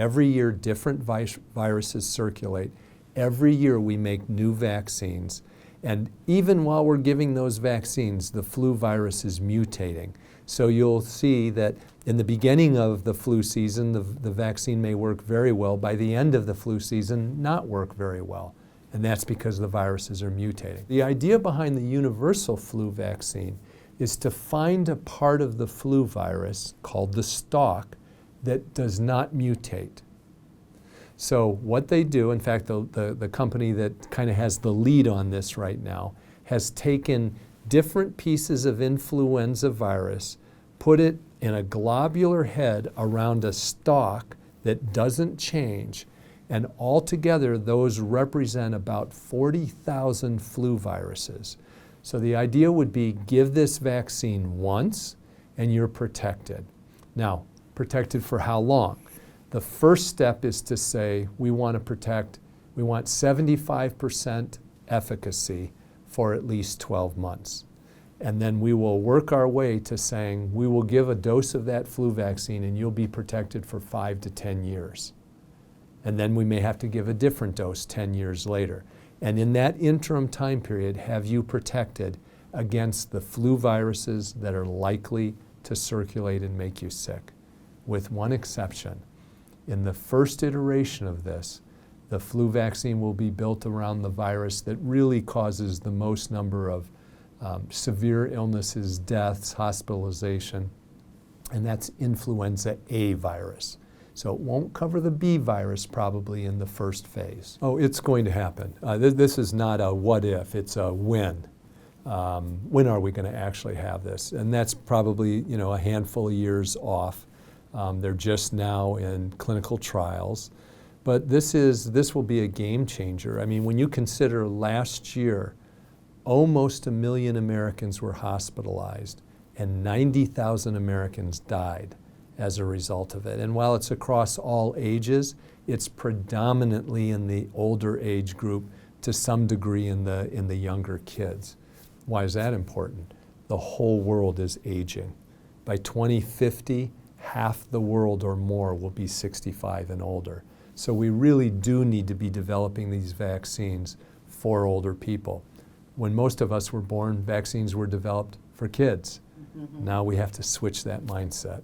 Every year, different viruses circulate. Every year, we make new vaccines. And even while we're giving those vaccines, the flu virus is mutating. So you'll see that in the beginning of the flu season, the vaccine may work very well. By the end of the flu season, not work very well. And that's because the viruses are mutating. The idea behind the universal flu vaccine is to find a part of the flu virus called the stalk that does not mutate. So what they do, in fact, the company that kind of has the lead on this right now, has taken different pieces of influenza virus, put it in a globular head around a stalk that doesn't change, and altogether those represent about 40,000 flu viruses. So the idea would be give this vaccine once and you're protected. Now, protected for how long? The first step is to say we want 75% efficacy for at least 12 months. And then we will work our way to saying we will give a dose of that flu vaccine and you'll be protected for 5 to 10 years. And then we may have to give a different dose 10 years later. And in that interim time period, have you protected against the flu viruses that are likely to circulate and make you sick? With one exception. In the first iteration of this, the flu vaccine will be built around the virus that really causes the most number of severe illnesses, deaths, hospitalization, and that's influenza A virus. So it won't cover the B virus probably in the first phase. Oh, it's going to happen. This is not a what if, it's a when. When are we going to actually have this? And that's probably, a handful of years off. They're just now in clinical trials. But this will be a game changer. I mean, when you consider last year, almost 1 million Americans were hospitalized and 90,000 Americans died as a result of it. And while it's across all ages, it's predominantly in the older age group, to some degree in the younger kids. Why is that important? The whole world is aging. By 2050, half the world or more will be 65 and older. So we really do need to be developing these vaccines for older people. When most of us were born, vaccines were developed for kids. Now we have to switch that mindset.